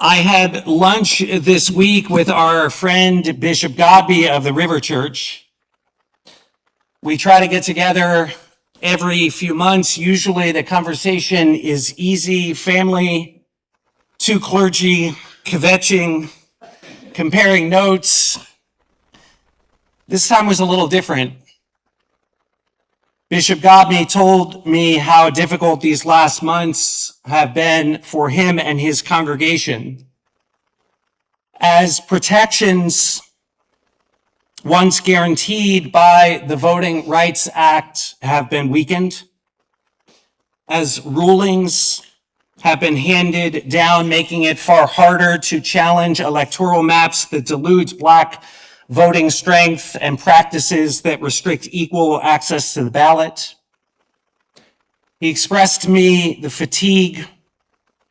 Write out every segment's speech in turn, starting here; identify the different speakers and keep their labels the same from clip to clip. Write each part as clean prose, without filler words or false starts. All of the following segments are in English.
Speaker 1: I had lunch this week with our friend Bishop Godby of the River Church. We try to get together every few months. Usually the conversation is easy, family, two clergy, kvetching, comparing notes. This time was a little different. Bishop Godby told me how difficult these last months have been for him and his congregation, as protections once guaranteed by the Voting Rights Act have been weakened, as rulings have been handed down, making it far harder to challenge electoral maps that dilute Black voting strength and practices that restrict equal access to the ballot. He expressed to me the fatigue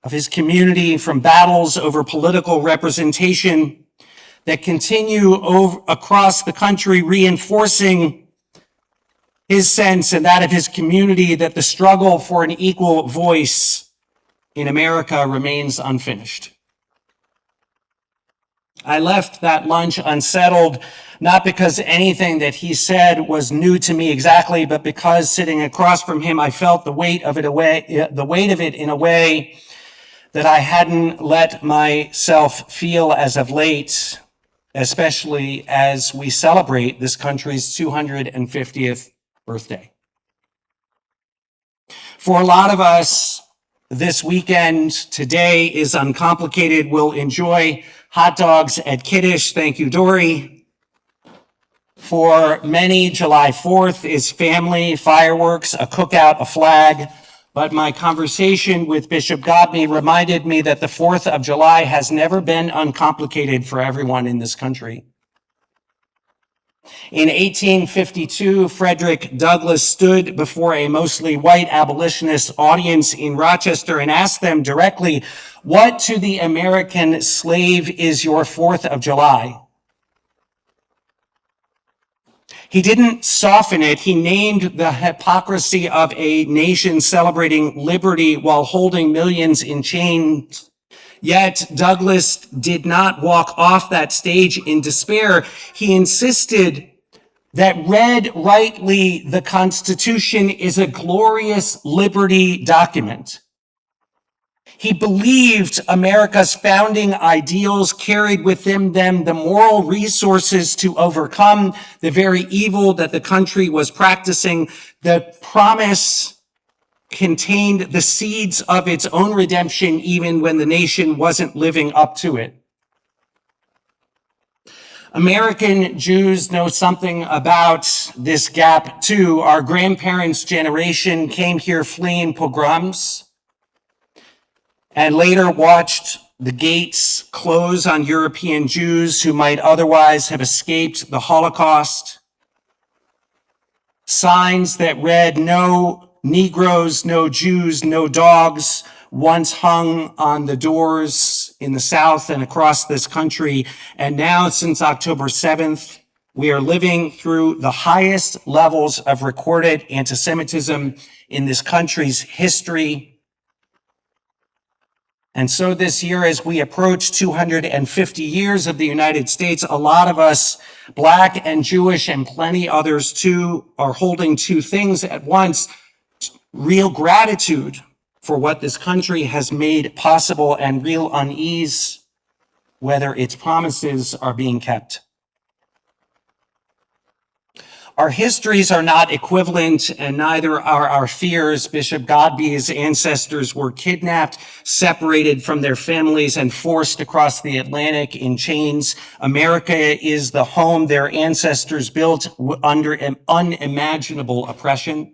Speaker 1: of his community from battles over political representation that continue across the country, reinforcing his sense and that of his community that the struggle for an equal voice in America remains unfinished. I left that lunch unsettled, not because anything that he said was new to me exactly, but because sitting across from him, I felt the weight of it in a way that I hadn't let myself feel as of late, especially as we celebrate this country's 250th birthday. For a lot of us, this weekend today is uncomplicated. We'll enjoy hot dogs at Kiddush. Thank you, Dory. For many, July 4th is family, fireworks, a cookout, a flag. But my conversation with Bishop Godby reminded me that the 4th of July has never been uncomplicated for everyone in this country. In 1852, Frederick Douglass stood before a mostly white abolitionist audience in Rochester and asked them directly, "What to the American slave is your 4th of July?" He didn't soften it. He named the hypocrisy of a nation celebrating liberty while holding millions in chains. Yet Douglass did not walk off that stage in despair. He insisted that read rightly, the Constitution is a glorious liberty document. He believed America's founding ideals carried within them the moral resources to overcome the very evil that the country was practicing. The promise contained the seeds of its own redemption, even when the nation wasn't living up to it. American Jews know something about this gap too. Our grandparents' generation came here fleeing pogroms and later watched the gates close on European Jews who might otherwise have escaped the Holocaust. Signs that read, "No Negroes, no Jews, no dogs," once hung on the doors in the South and across this country. And now, since October 7th, we are living through the highest levels of recorded anti-Semitism in this country's history. And so this year, as we approach 250 years of the United States, a lot of us, Black and Jewish and plenty others too, are holding two things at once: real gratitude for what this country has made possible and real unease whether its promises are being kept. Our histories are not equivalent, and neither are our fears. Bishop Godby's ancestors were kidnapped, separated from their families, and forced across the Atlantic in chains. America is the home their ancestors built under unimaginable oppression.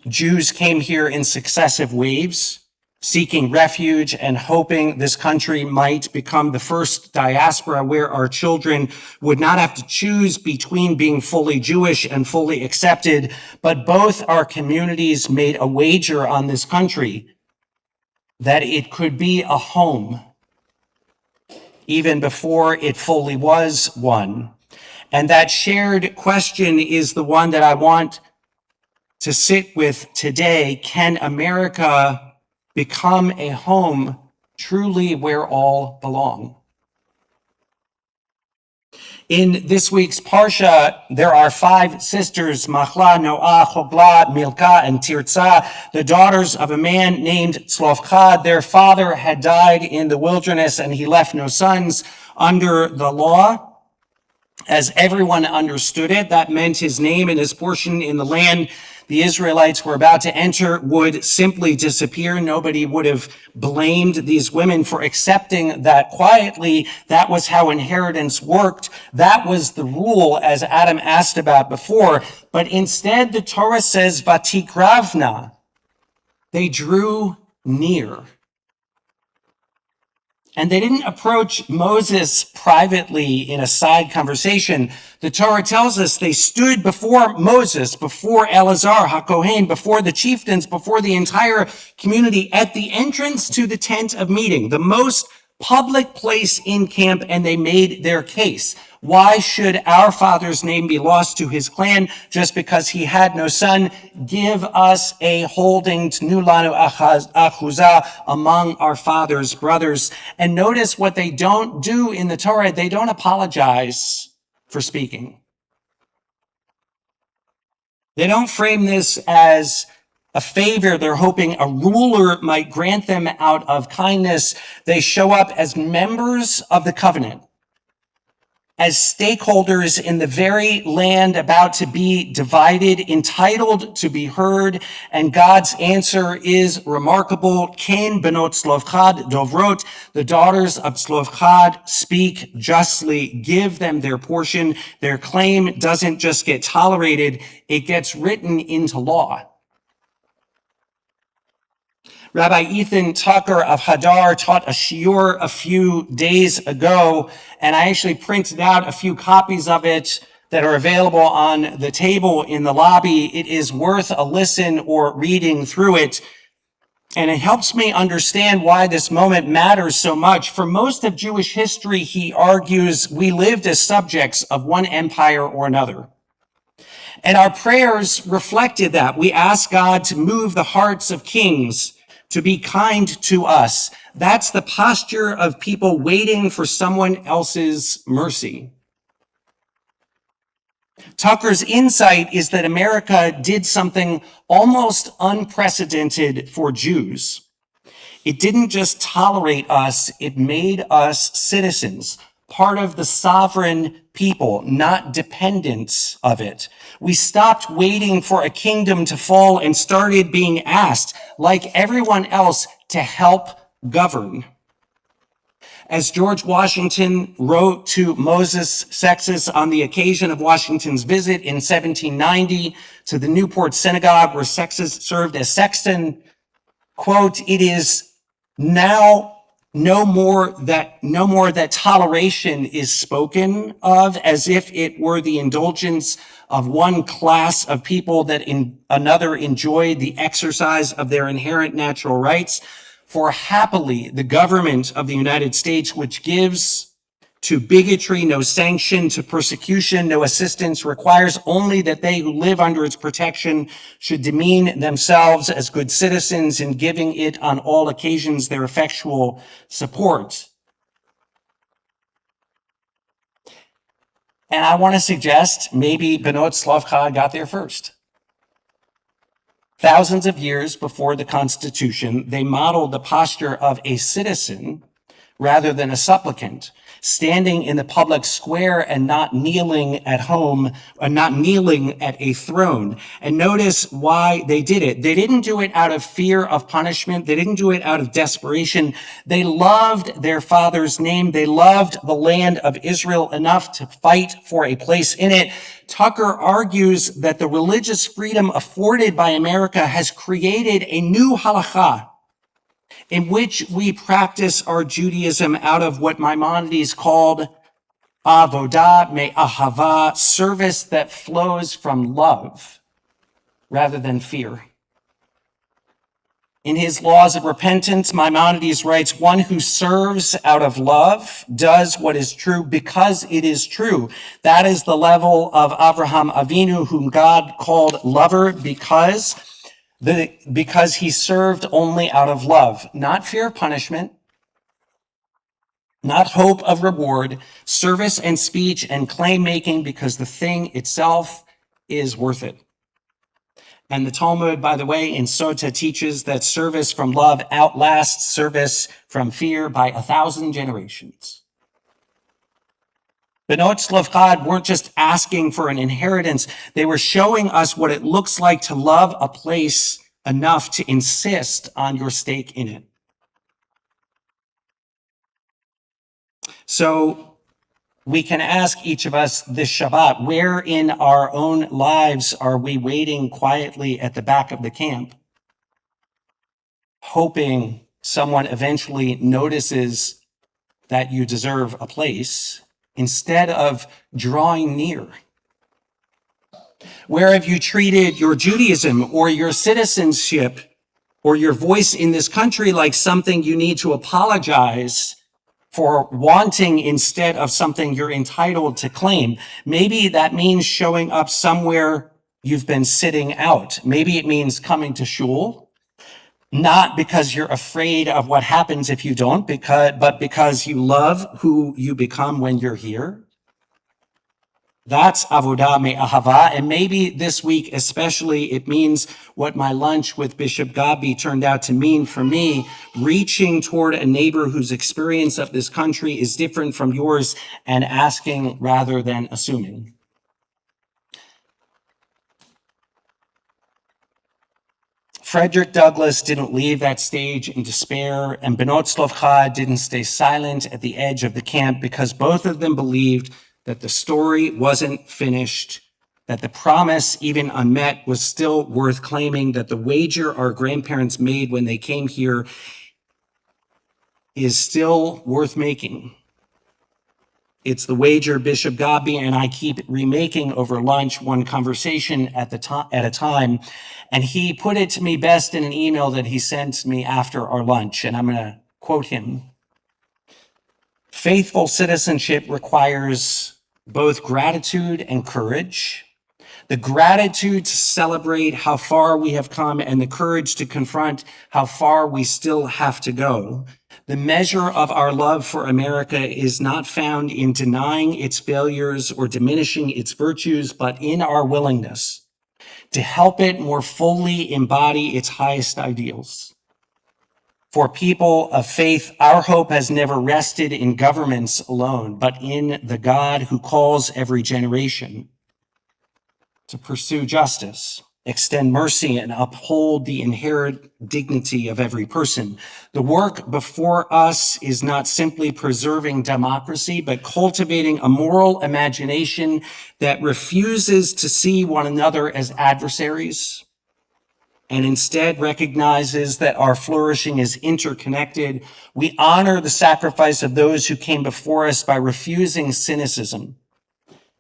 Speaker 1: Jews came here in successive waves, seeking refuge and hoping this country might become the first diaspora where our children would not have to choose between being fully Jewish and fully accepted, but both our communities made a wager on this country that it could be a home even before it fully was one. And that shared question is the one that I want to sit with today. Can America become a home truly where all belong. In this week's Parsha, there are 5 sisters, Machla, Noah, Hogla, Milcah, and Tirzah, the daughters of a man named Tzlofchad. Their father had died in the wilderness, and he left no sons under the law. As everyone understood it, that meant his name and his portion in the land the Israelites were about to enter would simply disappear. Nobody would have blamed these women for accepting that quietly. That was how inheritance worked. That was the rule, as Adam asked about before. But instead, the Torah says, Vatikravna. They drew near. And they didn't approach Moses privately in a side conversation. The Torah tells us they stood before Moses, before Eleazar HaKohen, before the chieftains, before the entire community at the entrance to the tent of meeting, the most public place in camp, and they made their case. Why should our father's name be lost to his clan just because he had no son? Give us a holding tnu lanu achuzah among our father's brothers. And notice what they don't do in the Torah. They don't apologize for speaking. They don't frame this as a favor they're hoping a ruler might grant them out of kindness. They show up as members of the covenant, as stakeholders in the very land about to be divided, entitled to be heard. And God's answer is remarkable. Ken benot Tzlofchad dovrot, the daughters of Tzlofchad speak justly. Give them their portion. Their claim doesn't just get tolerated, it gets written into law. Rabbi Ethan Tucker of Hadar taught a shiur a few days ago, and I actually printed out a few copies of it that are available on the table in the lobby. It is worth a listen or reading through it, and it helps me understand why this moment matters so much. For most of Jewish history, he argues, we lived as subjects of one empire or another. And our prayers reflected that. We asked God to move the hearts of kings, to be kind to us. That's the posture of people waiting for someone else's mercy. Tucker's insight is that America did something almost unprecedented for Jews. It didn't just tolerate us, it made us citizens, part of the sovereign people, not dependents of it. We stopped waiting for a kingdom to fall and started being asked, like everyone else, to help govern. As George Washington wrote to Moses Sextus on the occasion of Washington's visit in 1790 to the Newport Synagogue, where Sextus served as sexton, quote, it is now no more that toleration is spoken of as if it were the indulgence of one class of people that another enjoyed the exercise of their inherent natural rights. For happily, the government of the United States, which gives to bigotry no sanction, to persecution no assistance, requires only that they who live under its protection should demean themselves as good citizens in giving it on all occasions their effectual support. And I want to suggest maybe Benot Tzlofchad got there first. Thousands of years before the Constitution, they modeled the posture of a citizen rather than a supplicant, standing in the public square and not kneeling at home, or not kneeling at a throne. And notice why they did it. They didn't do it out of fear of punishment. They didn't do it out of desperation. They loved their father's name. They loved the land of Israel enough to fight for a place in it. Tucker argues that the religious freedom afforded by America has created a new halakha, in which we practice our Judaism out of what Maimonides called avodah me'ahava, service that flows from love rather than fear. In his Laws of Repentance, Maimonides writes, one who serves out of love does what is true because it is true. That is the level of Avraham Avinu, whom God called lover because he served only out of love, not fear of punishment, not hope of reward, service and speech and claim making, because the thing itself is worth it. And the Talmud, by the way, in Sota teaches that service from love outlasts service from fear by 1,000 generations. Benot Tzlofchad weren't just asking for an inheritance. They were showing us what it looks like to love a place enough to insist on your stake in it. So we can ask each of us this Shabbat, where in our own lives are we waiting quietly at the back of the camp, hoping someone eventually notices that you deserve a place, instead of drawing near? Where have you treated your Judaism or your citizenship or your voice in this country like something you need to apologize for wanting instead of something you're entitled to claim? Maybe that means showing up somewhere you've been sitting out. Maybe it means coming to shul, not because you're afraid of what happens if you don't, but because you love who you become when you're here. That's avodah me'ahava. And maybe this week especially, it means what my lunch with Bishop Gabi turned out to mean for me, reaching toward a neighbor whose experience of this country is different from yours and asking rather than assuming. Frederick Douglass didn't leave that stage in despair, and Benot Tzlofchad didn't stay silent at the edge of the camp, because both of them believed that the story wasn't finished, that the promise, even unmet, was still worth claiming, that the wager our grandparents made when they came here is still worth making. It's the wager Bishop Gabi and I keep remaking over lunch, one conversation at a time. And he put it to me best in an email that he sent me after our lunch. And I'm going to quote him. Faithful citizenship requires both gratitude and courage. The gratitude to celebrate how far we have come, and the courage to confront how far we still have to go. The measure of our love for America is not found in denying its failures or diminishing its virtues, but in our willingness to help it more fully embody its highest ideals. For people of faith, our hope has never rested in governments alone, but in the God who calls every generation to pursue justice, extend mercy, and uphold the inherent dignity of every person. The work before us is not simply preserving democracy, but cultivating a moral imagination that refuses to see one another as adversaries, and instead recognizes that our flourishing is interconnected. We honor the sacrifice of those who came before us by refusing cynicism,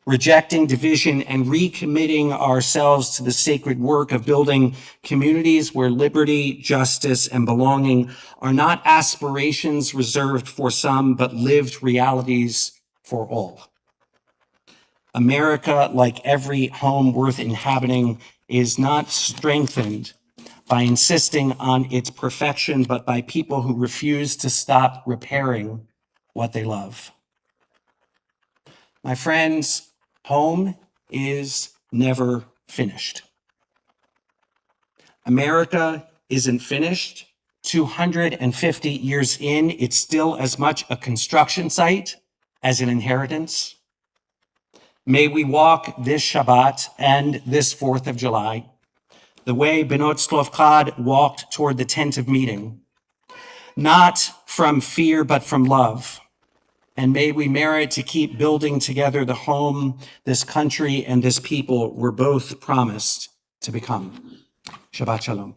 Speaker 1: rejecting division, and recommitting ourselves to the sacred work of building communities where liberty, justice, and belonging are not aspirations reserved for some, but lived realities for all. America, like every home worth inhabiting, is not strengthened by insisting on its perfection, but by people who refuse to stop repairing what they love. My friends, home is never finished. America isn't finished. 250 years in, it's still as much a construction site as an inheritance. May we walk this Shabbat and this 4th of July the way Benot Tzlofchad walked toward the tent of meeting, not from fear, but from love. And may we merit to keep building together the home, this country, and this people we're both promised to become. Shabbat Shalom.